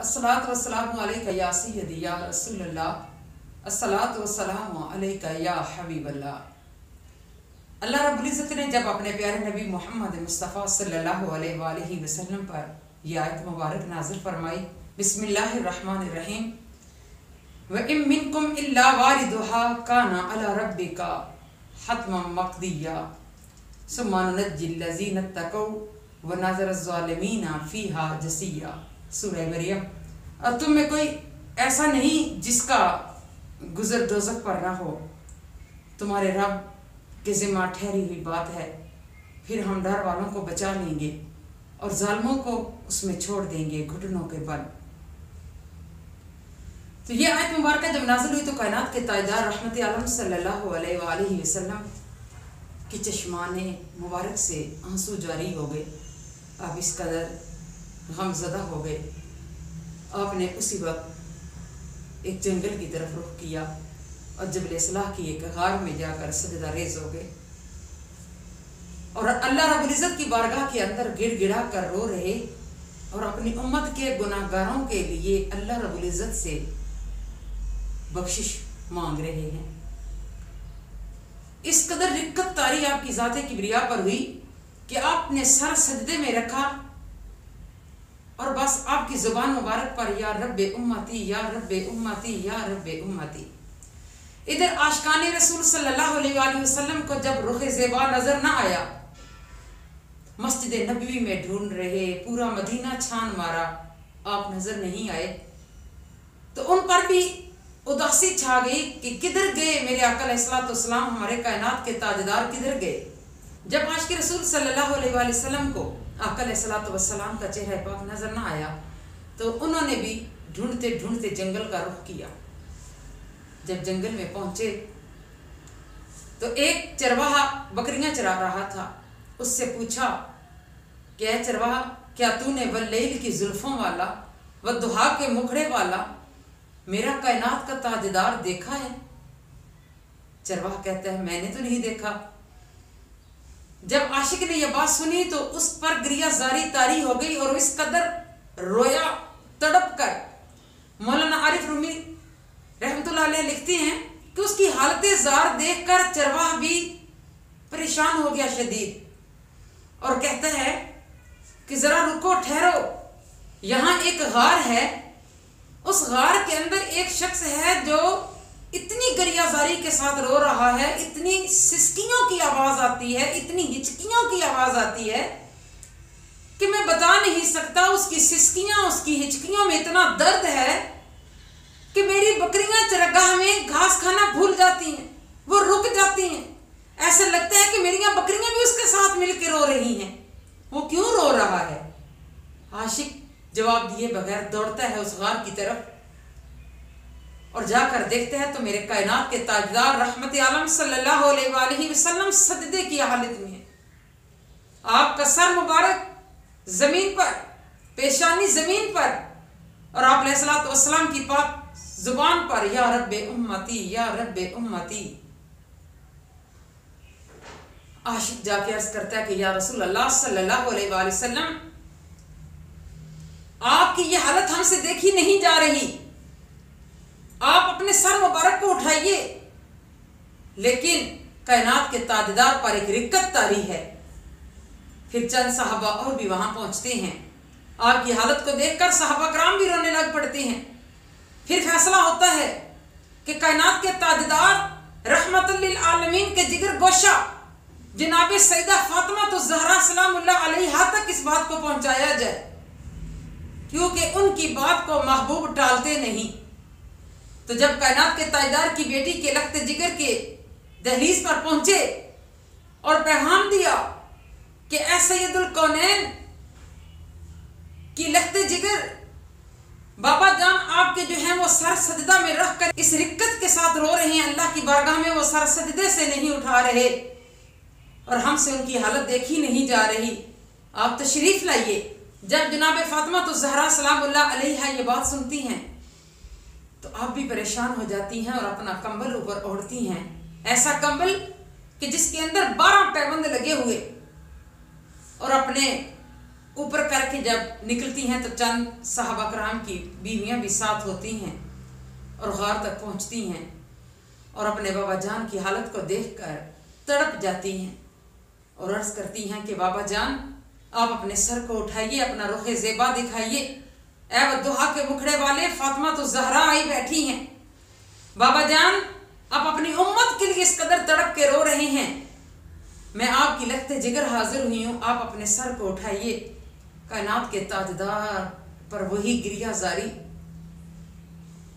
अस्सलातु वस्सलामु अलैका या सय्यदी या रसूलल्लाह, अस्सलातु वस्सलामु अलैका या हबीबल्लाह। अल्लाह रब्बुल इज़्ज़त ने जब अपने प्यारे नबी मोहम्मद मुस्तफ़ा सल्लल्लाहु अलैहि वसल्लम पर यह आयत मुबारक नाज़िल फरमाई, बिस्मिल्लाहिर रहमानिर रहीम, व इम मिनकुम इल्ला वारिदुहा काना अला रब्बिका हतमम मक़दिया सुम्मा नुनज्जिल लज़ीना तक़ौ व नज़र ज़ालिमीना फ़ीहा जसिया। सूरह मरियम। और तुम में कोई ऐसा नहीं जिसका गुज़र दोज़ख पर ना हो, तुम्हारे रब के ज़िम्मा ठहरी हुई बात है, फिर हम डर वालों को बचा लेंगे और जालिमों को उसमें छोड़ देंगे घुटनों के बल। तो ये आयत मुबारक जब नाज़िल हुई तो कायनात के ताजदार रहमत आलम सल्लल्लाहु अलैहि वसल्लम की चश्माने मुबारक से आंसू जारी हो गए। आप इस कदर गमज़दा हो गए। आपने उसी वक्त एक जंगल की तरफ रुख किया और जबल सलाह की एक गार में जाकर सजदा रेज़ हो गए और अल्लाह रब्बुल इज़्ज़त की बारगाह के अंदर गिड़गिड़ा कर रो रहे और अपनी उम्मत के गुनाहगारों के लिए अल्लाह रब्बुल इज़्ज़त से बख्शिश मांग रहे हैं। इस कदर रिक्कत तारी आपकी ज़ाते किबरिया पर हुई कि आपने सर सजदे में रखा और बस आपकी जुबान मुबारक पर या रब्बे उम्मती या रब्बे उम्मती या रब्बे उम्मती। इधर आशिकाने रसूल सल्लल्लाहु अलैहि वसल्लम को जब रुख ज़ेबा नजर न आया, मस्जिद नबवी में ढूंढ रहे, पूरा मदीना छान मारा, आप नजर नहीं आए, तो उन पर भी उदासी छा गई कि किधर गए मेरे आका अलैहिस्सलाम, हमारे कायनात के ताजदार किधर गए। जब आशिक रसूल सल्लल्लाहु अलैहि वसल्लम को आका अलैहिस्सलाम का चेहरा पाक नजर न आया तो उन्होंने भी ढूंढते ढूंढते जंगल का रुख किया। जब जंगल में पहुंचे तो एक चरवाहा बकरियां चरा रहा था, उससे पूछा कि ऐ चरवाहा, क्या तूने वल्लैल की जुल्फों वाला व दुहा के मुखड़े वाला मेरा कायनात का ताजदार देखा है? चरवाहा कहता है, मैंने तो नहीं देखा। जब आशिक ने यह बात सुनी तो उस पर गिरिया जारी तारी हो गई और इस कदर रोया तड़प कर। मौलाना आरिफ रूमी रहमतुल्लाह अलैह लिखते हैं कि उसकी हालत जार देखकर चरवाहा भी परेशान हो गया शदीद और कहता है कि जरा रुको, ठहरो, यहाँ एक गार है, उस गार के अंदर एक शख्स है जो इतनी गरियाजारी के साथ रो रहा है, इतनी सिसकियों की आवाज आती है, इतनी हिचकियों की आवाज आती है कि मैं बता नहीं सकता। उसकी सिसकियां, उसकी हिचकियों में इतना दर्द है कि मेरी बकरियां चरगाह में घास खाना भूल जाती हैं, वो रुक जाती हैं। ऐसा लगता है कि मेरी बकरियां भी उसके साथ मिलकर रो रही हैं। वो क्यों रो रहा है? आशिक जवाब दिए बगैर दौड़ता है उस गार की तरफ और जाकर देखते हैं तो मेरे कायनात के ताजदार रहमत आलम सल्लल्लाहु अलैहि वसल्लम सजदे की हालत में है। आपका सर मुबारक जमीन पर, पेशानी जमीन पर और आप अलैहिस्सलातु वस्सलाम की पाक जुबान पर या रब्बे उम्मती या रब्बे उम्मती। आशिक जाके अर्ज करता है कि या रसूल अल्लाह सल्लल्लाहु अलैहि वसल्लम, आपकी ये हालत हमसे देखी नहीं जा रही, आप अपने सर मुबारक को उठाइए। लेकिन कायनात के ताजदार पर एक रिक्कत तारी है। फिर चंद साहबा और भी वहां पहुंचते हैं। आपकी हालत को देखकर साहबा कराम भी रोने लग पड़ते हैं। फिर फैसला होता है कि कायनात के ताजदार रहमतुल लिल आलमीन के जिगर गोशा जनाब सईदा फातिमा तो ज़हरा सलामुल्लाह अलैहा तक इस बात को पहुंचाया जाए, क्योंकि उनकी बात को महबूब टालते नहीं। तो जब कायनात के ताजदार की बेटी के लख्त जिगर के दहलीज पर पहुंचे और पैगाम दिया कि ऐ सैयदुल कौनैन की लख्त जिगर बाबा जान आपके जो हैं वो सर सजदा में रख कर इस रिक्कत के साथ रो रहे हैं, अल्लाह की बारगाह में वो सर सजदे से नहीं उठा रहे और हमसे उनकी हालत देखी नहीं जा रही, आप तशरीफ लाइए। जब जनाब फातिमा तो ज़हरा सलामुल्लाह अलैहा ये बात सुनती हैं तो आप भी परेशान हो जाती हैं और अपना कंबल ऊपर ओढ़ती हैं, ऐसा कंबल कि जिसके अंदर 12 पैबंद लगे हुए, और अपने ऊपर करके कि जब निकलती हैं तो चंद सहाबा कराम की बीवियां भी साथ होती हैं और गार तक पहुंचती हैं और अपने बाबा जान की हालत को देखकर तड़प जाती हैं और अर्ज करती हैं कि बाबा जान आप अपने सर को उठाइए, अपना रुख ज़ेबा दिखाइए। ऐ वद्दुहा के मुखड़े वाले, फातिमा तो ज़हरा आई बैठी हैं। बाबा जान आप अपनी उम्मत के लिए इस कदर तड़प के रो रहे हैं, मैं आपकी लखते जिगर हाजिर हुई हूँ, आप अपने सर को उठाइए। कायनात के ताजदार पर वही गिरिया जारी,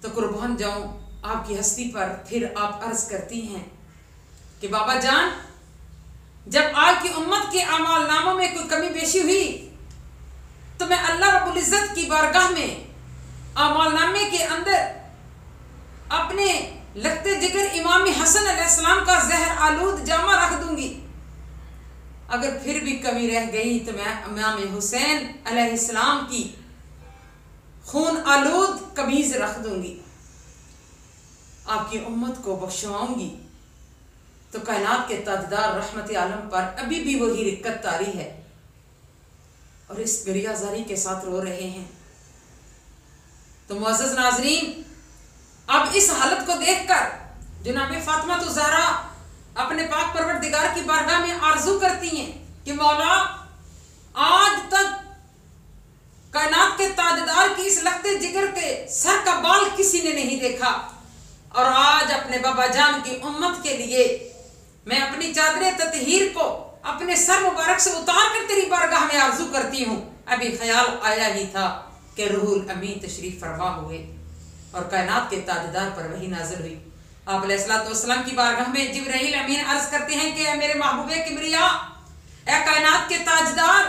तो कुर्बान जाऊं आपकी हस्ती पर। फिर आप अर्ज करती हैं कि बाबा जान जब आपकी उम्मत के अमाल नामों में कोई कमी बेशी हुई तो मैं अल्लाह रब्बुल इज्जत की बारगाह में अमाल नामे के अंदर अपने लगते जिगर इमाम हसन अलैहिस्सलाम का जहर आलूद जामा रख दूंगी। अगर फिर भी कमी रह गई तो मैं इमाम हुसैन अलैहिस्सलाम की खून आलूद कमीज रख दूंगी, आपकी उम्मत को बख्शवाऊंगी। तो कायनात के ताजदार रहमत आलम पर अभी भी वही रिक्कत तारी है और इस गरियाजारी के साथ रो रहे हैं। तो मुअज़्ज़ज़ नाज़रीन, अब इस हालत को देखकर जनाब फातिमा तो ज़हरा अपने पाक परवरदिगार की बारगाह में आरजू करती हैं कि मौला आज तक कायनात के ताजदार की इस लखते जिगर के सर का बाल किसी ने नहीं देखा, और आज अपने बाबा जान की उम्मत के लिए मैं अपनी चादरे ततहीर को अपने सर मुबारक से उतार कर तेरी बारगाह में आरजू करती हूँ। अभी ख्याल आया ही था कि रूहुल अमीन तशरीफ फरमा हुए और कायनात के ताजदार पर वही नाज़िल हुई। आप अलैहिस्सलाम की बारगाह में जिब्राइल अमीन अर्ज करते हैं कि मेरे महबूबे किबरिया, ए कायनात के ताजदार,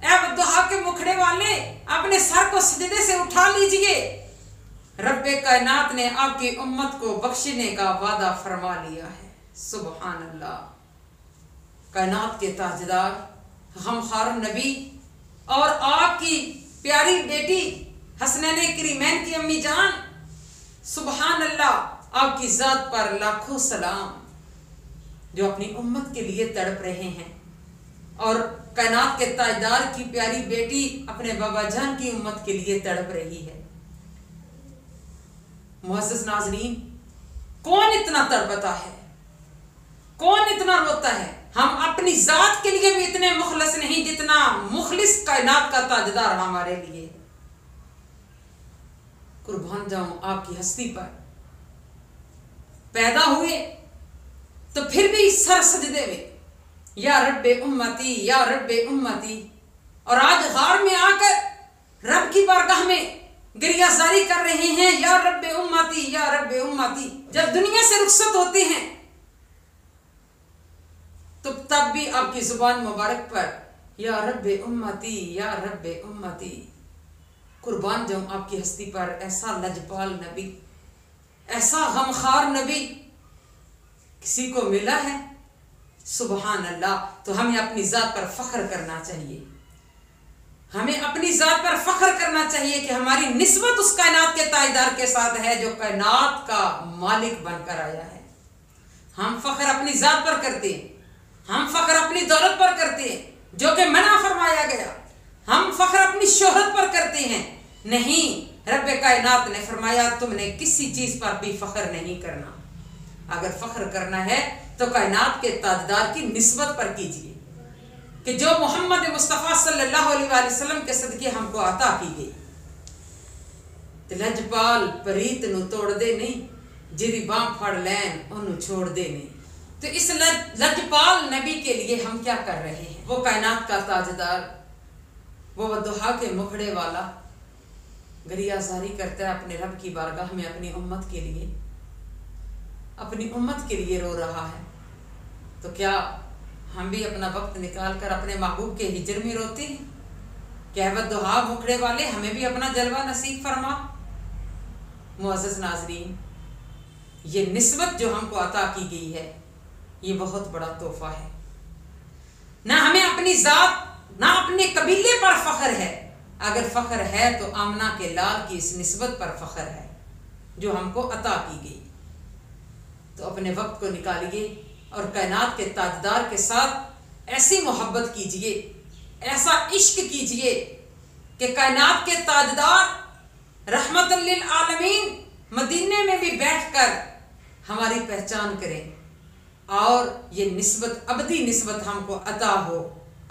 ए वद्दुहा के मुखड़े वाले, अपने सर को सजदे से उठा लीजिए। रब्बे कायनात ने आपकी उम्मत को बख्शने का वादा फरमा लिया है। सुबहान अल्लाह। कायनात के ताजदार गमखार नबी और आपकी प्यारी बेटी हसनैन करीमैन की अम्मी जान, सुबहान अल्लाह, आपकी ज़ात पर लाखों सलाम, जो अपनी उम्मत के लिए तड़प रहे हैं। और कायनात के ताजदार की प्यारी बेटी अपने बाबा जान की उम्मत के लिए तड़प रही है। मुअज़्ज़ज़ नाज़रीन, कौन इतना तड़पता है, कौन इतना रोता है? हम अपनी जात के लिए भी इतने मुखलिस नहीं जितना मुखलिस कायनात का ताजदार हमारे लिए। कुर्बान जाऊं आपकी हस्ती पर। पैदा हुए तो फिर भी सर सजदे में, या रब्बे उम्मती, या रब्बे उम्मती, और आज गार में आकर रब की बारगाह में गिरियाजारी कर रहे हैं, या रब्बे उम्मती, या रब्बे उम्मती। जब दुनिया से रुखसत होते हैं तो तब भी आपकी जुबान मुबारक पर या रब्बे उम्मती, या रब्बे उम्मती। कुर्बान जाऊं आपकी हस्ती पर। ऐसा लजपाल नबी, ऐसा गमखार नबी किसी को मिला है? सुबहान अल्लाह। तो हमें अपनी ज़ात पर फ़ख्र करना चाहिए, हमें अपनी ज़ात पर फ़ख्र करना चाहिए कि हमारी निस्बत उस कायनात के ताजदार के साथ है जो कायनात का मालिक बनकर आया है। हम फ़ख्र अपनी ज़ात पर करते हैं, हम फ़ख्र अपनी दौलत पर करते हैं जो कि मना फरमाया गया, हम फ़ख्र अपनी शोहरत पर करते हैं। नहीं, रब्बे कायनात ने फरमाया तुमने किसी चीज़ पर भी फ़ख्र नहीं करना। अगर फ़ख्र करना है तो कायनात के ताजदार की निस्बत पर कीजिए कि जो मोहम्मद मुस्तफ़ा सल्लल्लाहु अलैहि वसल्लम के सदके हमको अता की गई। ते लजपाल परीत नू तोड़ दे नहीं, जिरी बां फड़ लैन ओनू छोड़ दे नहीं। तो इस लजपाल नबी के लिए हम क्या कर रहे हैं? वो कायनात का ताजदार, वो वद्दुहा के मुखड़े वाला गरियाजारी करता है अपने रब की बारगाह में अपनी उम्मत के लिए, अपनी उम्मत के लिए रो रहा है। तो क्या हम भी अपना वक्त निकाल कर अपने महबूब के हिजर में रोते हैं? क्या वद्दुहा मुखड़े वाले हमें भी अपना जलवा नसीब फरमा। मुअज़्ज़ज़ नाज़रीन, ये निस्बत जो हमको अता की गई है ये बहुत बड़ा तोहफा है। ना हमें अपनी जात, ना अपने कबीले पर फख्र है। अगर फख्र है तो आमना के लाल की इस निस्बत पर फख्र है जो हमको अता की गई। तो अपने वक्त को निकालिए और कायनात के ताजदार के साथ ऐसी मोहब्बत कीजिए, ऐसा इश्क कीजिए कि कायनात के ताजदार रहमतुल लिल आलमीन मदीने में भी बैठकर हमारी पहचान करें और ये निस्बत अबदी निस्बत हमको अता हो।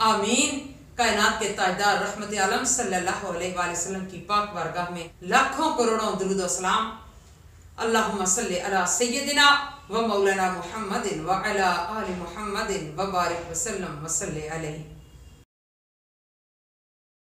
आमीन। कायनात के ताजदार रहमत आलम सल्लल्लाहु अलैहि वसल्लम की पाक बारगाह में लाखों करोड़ों दुरूद व सलाम। अल्लाहुम्मा सल्ली अला सय्यदिना व मौलाना मुहम्मदिन व अला आलि मुहम्मदिन व बारिक व सल्लम व सल्ली अलैहि।